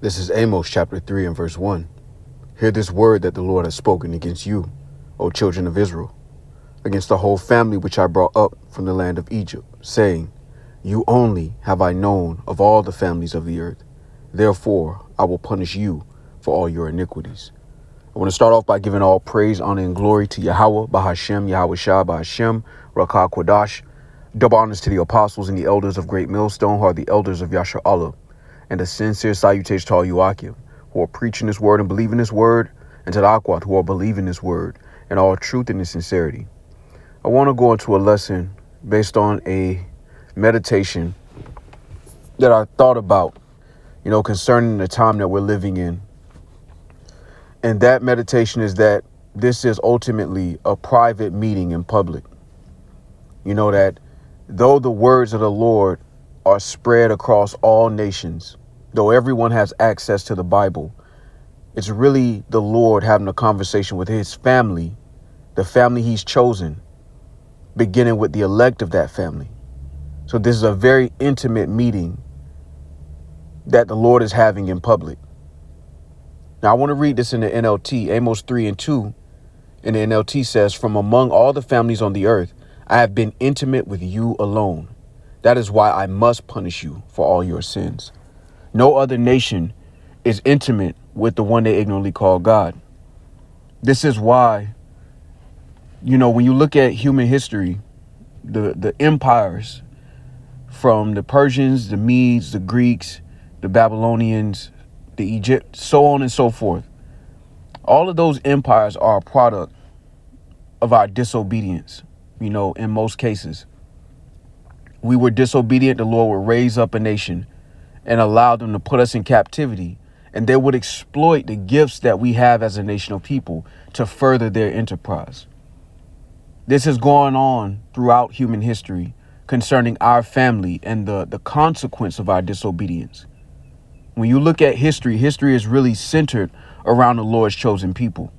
This is Amos chapter 3 and verse 1. Hear this word that the Lord has spoken against you, O children of Israel, against the whole family which I brought up from the land of Egypt, saying, You only have I known of all the families of the earth. Therefore, I will punish you for all your iniquities. I want to start off by giving all praise, honor, and glory to Yahweh, Bahashem, Yahweh Shah, Bahashem, Rakah Kodash. Double honors to the apostles and the elders of Great Millstone, who are the elders of Yasha Allah, and a sincere salutation to all you Akim, who are preaching this word and believing this word, and to the Akwat, who are believing this word, and all truth and sincerity. I want to go into a lesson based on a meditation that I thought about, concerning the time that we're living in. And that meditation is that this is ultimately a private meeting in public. That though the words of the Lord are spread across all nations, though everyone has access to the Bible, it's really the Lord having a conversation with his family, the family he's chosen, beginning with the elect of that family. So this is a very intimate meeting that the Lord is having in public. Now, I want to read this in the NLT. Amos 3 and 2 in the NLT says, From among all the families on the earth, I have been intimate with you alone. That is why I must punish you for all your sins. No other nation is intimate with the one they ignorantly call God. This is why, when you look at human history, the empires, from the Persians, the Medes, the Greeks, the Babylonians, the Egypt, so on and so forth, all of those empires are a product of our disobedience. In most cases, we were disobedient. The Lord would raise up a nation and allow them to put us in captivity, and they would exploit the gifts that we have as a nation of people to further their enterprise. This is going on throughout human history concerning our family and the consequence of our disobedience. When you look at history, history is really centered around the Lord's chosen people.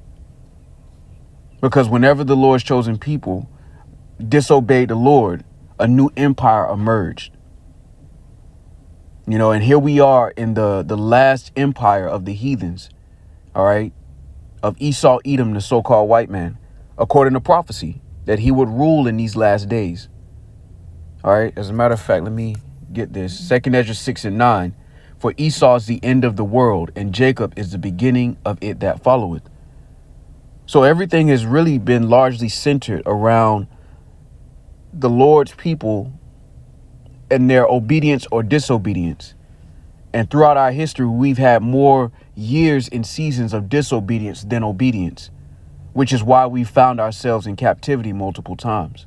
Because whenever the Lord's chosen people disobeyed the Lord, a new empire emerged. And here we are in the last empire of the heathens, all right, of Esau, Edom, the so-called white man, according to prophecy, that he would rule in these last days. All right. As a matter of fact, let me get this. 2 Ezra 6 and 9. For Esau is the end of the world, and Jacob is the beginning of it that followeth. So everything has really been largely centered around the Lord's people and their obedience or disobedience. And throughout our history, we've had more years and seasons of disobedience than obedience, which is why we found ourselves in captivity multiple times.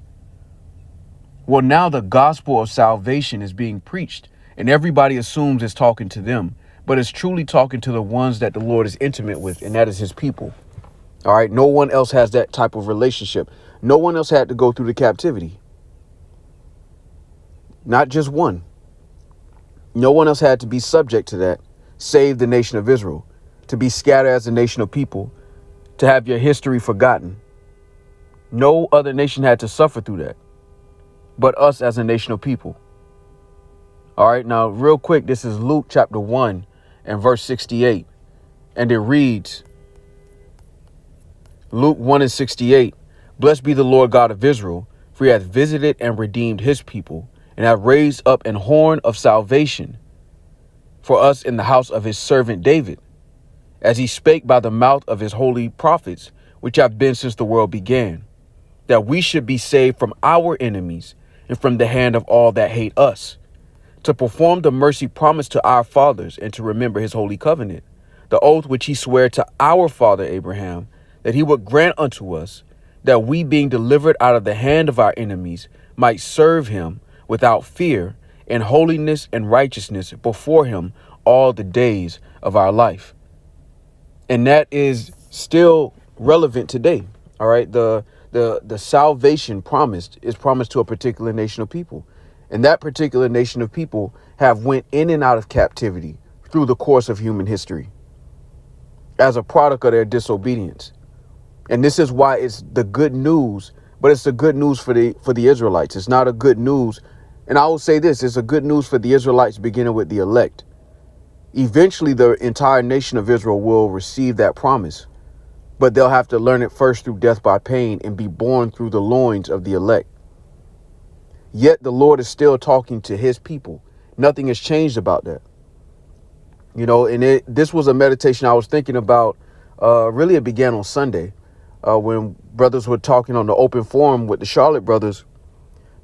Well, now the gospel of salvation is being preached, and everybody assumes it's talking to them, but it's truly talking to the ones that the Lord is intimate with, and that is his people. All right. No one else has that type of relationship. No one else had to go through the captivity. Not just one. No one else had to be subject to that, save the nation of Israel, to be scattered as a nation of people, to have your history forgotten. No other nation had to suffer through that, but us as a nation of people. All right. Now, real quick, this is Luke chapter 1 and verse 68. And it reads, Luke 1 and 68, Blessed be the Lord God of Israel, for he hath visited and redeemed his people, and hath raised up an horn of salvation for us in the house of his servant David, as he spake by the mouth of his holy prophets, which have been since the world began, that we should be saved from our enemies and from the hand of all that hate us, to perform the mercy promised to our fathers, and to remember his holy covenant, the oath which he sware to our father Abraham, that he would grant unto us, that we, being delivered out of the hand of our enemies, might serve him without fear, in holiness and righteousness before him all the days of our life. And that is still relevant today. All right. The salvation promised is promised to a particular nation of people. And that particular nation of people have went in and out of captivity through the course of human history as a product of their disobedience. And this is why it's the good news, but it's the good news for the Israelites. It's not a good news. And I will say this, it's a good news for the Israelites, beginning with the elect. Eventually, the entire nation of Israel will receive that promise, but they'll have to learn it first through death by pain and be born through the loins of the elect. Yet the Lord is still talking to his people. Nothing has changed about that. And this was a meditation I was thinking about. Really, it began on Sunday when brothers were talking on the open forum with the Charlotte brothers,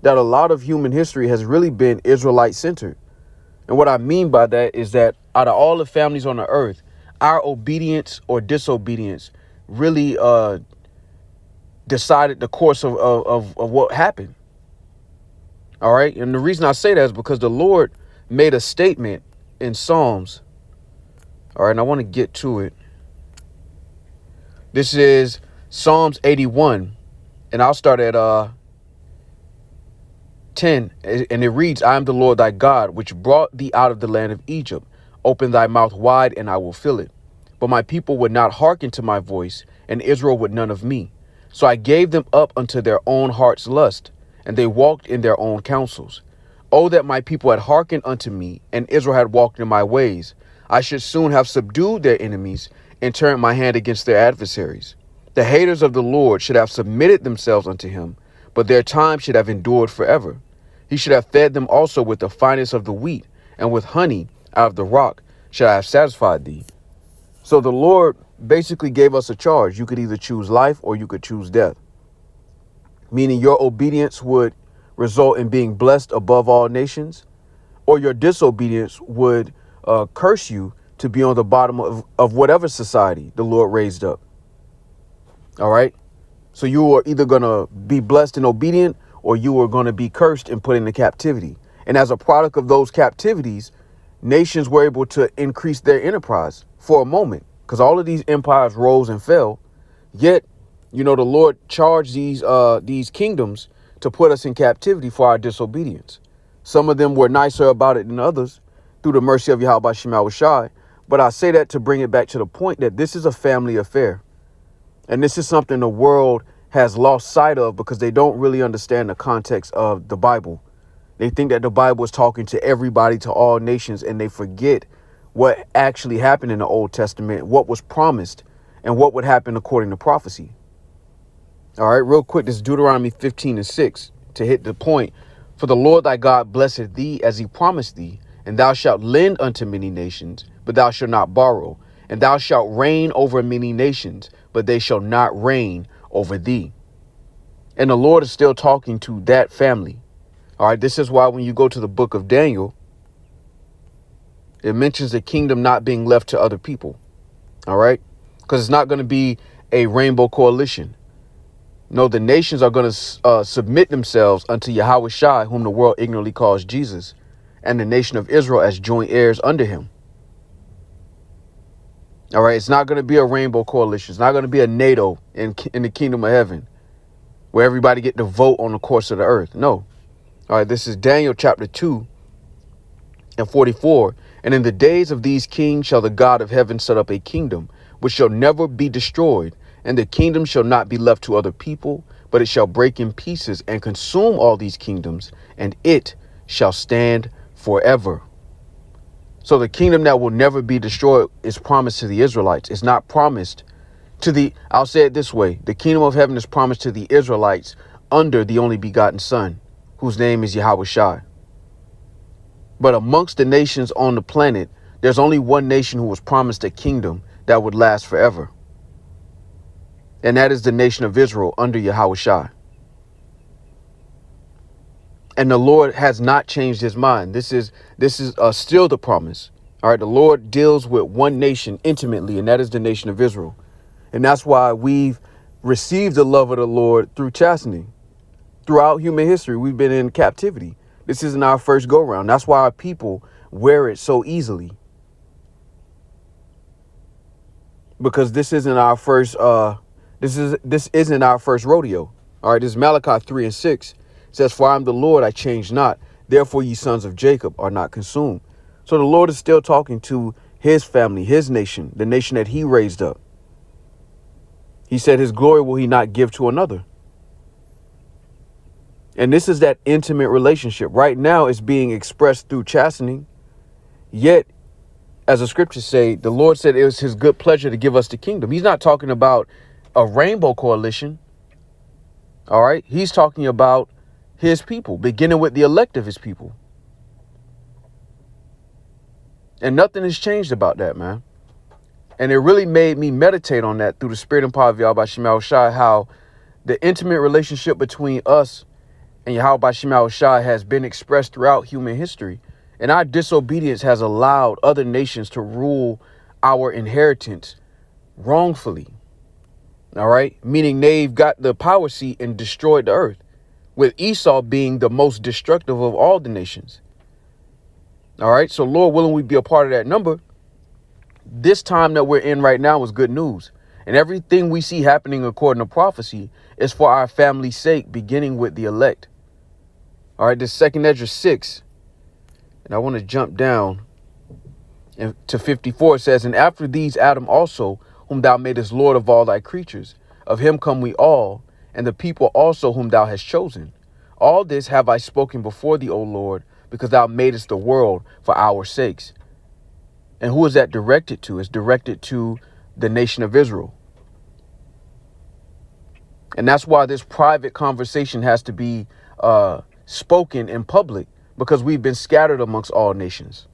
that a lot of human history has really been Israelite centered. And what I mean by that is that out of all the families on the earth, our obedience or disobedience really decided the course of what happened. All right. And the reason I say that is because the Lord made a statement in Psalms. All right. And I want to get to it. This is Psalms 81. And I'll start at 10. And it reads, I am the Lord thy God, which brought thee out of the land of Egypt. Open thy mouth wide, and I will fill it. But my people would not hearken to my voice, and Israel would none of me. So I gave them up unto their own heart's lust, and they walked in their own counsels. Oh, that my people had hearkened unto me, and Israel had walked in my ways. I should soon have subdued their enemies, and turned my hand against their adversaries. The haters of the Lord should have submitted themselves unto him, but their time should have endured forever. He should have fed them also with the finest of the wheat, and with honey out of the rock should I have satisfied thee. So the Lord basically gave us a charge. You could either choose life or you could choose death. Meaning your obedience would result in being blessed above all nations, or your disobedience would curse you to be on the bottom of whatever society the Lord raised up. All right. So you are either going to be blessed and obedient, or you are going to be cursed and put into captivity. And as a product of those captivities, nations were able to increase their enterprise for a moment, because all of these empires rose and fell. Yet, the Lord charged these kingdoms to put us in captivity for our disobedience. Some of them were nicer about it than others through the mercy of Yahweh Shema Shai. But I say that to bring it back to the point that this is a family affair. And this is something the world has lost sight of because they don't really understand the context of the Bible. They think that the Bible is talking to everybody, to all nations, and they forget what actually happened in the Old Testament, what was promised, and what would happen according to prophecy. All right, real quick, this is Deuteronomy 15:6 to hit the point. For the Lord thy God blesseth thee as he promised thee, and thou shalt lend unto many nations, but thou shalt not borrow. And thou shalt reign over many nations, but they shall not reign over thee. And the Lord is still talking to that family. All right, this is why when you go to the book of Daniel, it mentions the kingdom not being left to other people. All right, because it's not going to be a rainbow coalition. No, the nations are going to submit themselves unto Yahweh Shai, whom the world ignorantly calls Jesus, and the nation of Israel as joint heirs under him. All right, it's not going to be a rainbow coalition. It's not going to be a NATO in the kingdom of heaven where everybody get to vote on the course of the earth. No. All right, this is Daniel chapter 2 and 44. And in the days of these kings shall the God of heaven set up a kingdom which shall never be destroyed. And the kingdom shall not be left to other people, but it shall break in pieces and consume all these kingdoms, and it shall stand forever. So the kingdom that will never be destroyed is promised to the Israelites. It's not promised to I'll say it this way. The kingdom of heaven is promised to the Israelites under the only begotten Son, whose name is Yahweh Shai. But amongst the nations on the planet, there's only one nation who was promised a kingdom that would last forever. And that is the nation of Israel under Yahweh Shai. And the Lord has not changed his mind. This is still the promise. All right. The Lord deals with one nation intimately, and that is the nation of Israel. And that's why we've received the love of the Lord through chastening. Throughout human history, we've been in captivity. This isn't our first go round. That's why our people wear it so easily. Because this isn't our first this isn't our first rodeo. All right, this is Malachi 3:6. It says, for I am the Lord, I change not. Therefore, ye sons of Jacob are not consumed. So the Lord is still talking to his family, his nation, the nation that he raised up. He said his glory will he not give to another. And this is that intimate relationship. Right now, it's being expressed through chastening. Yet, as the scriptures say, the Lord said it was his good pleasure to give us the kingdom. He's not talking about a rainbow coalition. All right. He's talking about his people, beginning with the elect of his people. And nothing has changed about that, man. And it really made me meditate on that through the spirit and power of Yahweh Shema Shai, how the intimate relationship between us and Yahweh Shema Shai has been expressed throughout human history. And our disobedience has allowed other nations to rule our inheritance wrongfully. All right. Meaning they've got the power seat and destroyed the earth, with Esau being the most destructive of all the nations. All right. So Lord willing, we be a part of that number. This time that we're in right now is good news. And everything we see happening according to prophecy is for our family's sake, beginning with the elect. All right. This 2nd Ezra 6. And I want to jump down to 54. It says, and after these Adam also, whom thou madest Lord of all thy creatures, of him come we all, and the people also whom thou hast chosen. All this have I spoken before thee, O Lord, because thou madest the world for our sakes. And who is that directed to? It's directed to the nation of Israel. And that's why this private conversation has to be spoken in public, because we've been scattered amongst all nations.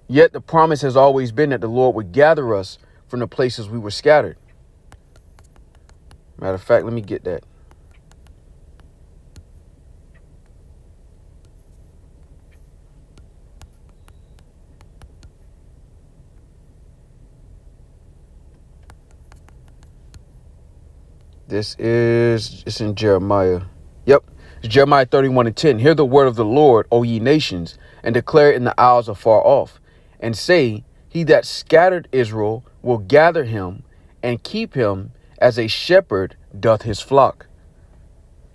Yet the promise has always been that the Lord would gather us from the places we were scattered. Matter of fact, let me get that. It's in Jeremiah. Yep. It's Jeremiah 31:10. Hear the word of the Lord, O ye nations, and declare it in the isles afar off, and say, he that scattered Israel will gather him and keep him as a shepherd doth his flock.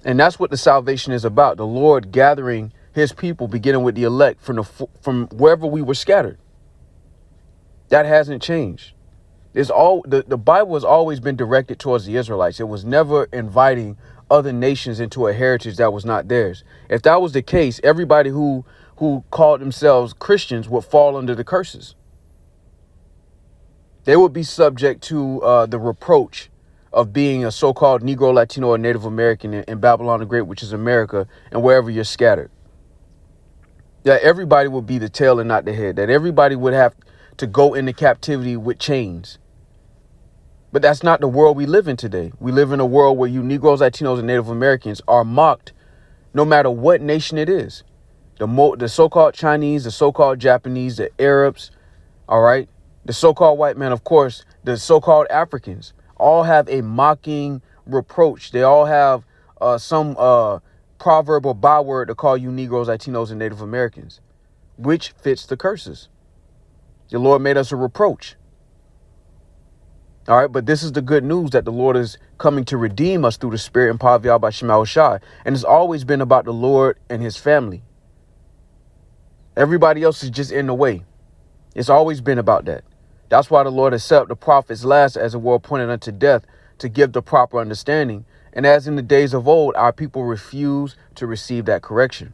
And that's what the salvation is about. The Lord gathering his people, beginning with the elect from wherever we were scattered. That hasn't changed. The Bible has always been directed towards the Israelites. It was never inviting other nations into a heritage that was not theirs. If that was the case, everybody who called themselves Christians would fall under the curses. They would be subject to the reproach of being a so-called Negro, Latino, or Native American in Babylon the Great, which is America, and wherever you're scattered. That everybody would be the tail and not the head. That everybody would have to go into captivity with chains. But that's not the world we live in today. We live in a world where you Negroes, Latinos, and Native Americans are mocked no matter what nation it is. The so-called Chinese, the so-called Japanese, the Arabs, all right, the so-called white man, of course, the so-called Africans, all have a mocking reproach. They all have some proverb or byword to call you Negroes, Latinos, and Native Americans, which fits the curses. The Lord made us a reproach. All right, but this is the good news, that the Lord is coming to redeem us through the spirit and power of Yahweh Shema Shai. And it's always been about the Lord and his family. Everybody else is just in the way. It's always been about that. That's why the Lord has set up the prophets last as a world appointed unto death, to give the proper understanding. And as in the days of old, our people refuse to receive that correction.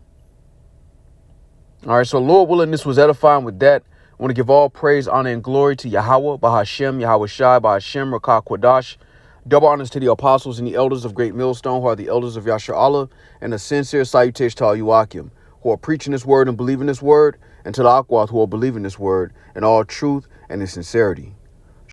All right, so Lord willing, this was edifying. With that, I want to give all praise, honor, and glory to Yahweh, Bahashem, Yahweh Shai, Bahashem, Rakah Quadash. Double honors to the apostles and the elders of Great Millstone, who are the elders of Yasher Allah, and a sincere salutation to all Yuakim, who are preaching this word and believing this word, and to the Akwath, who are believing this word in all truth and in sincerity.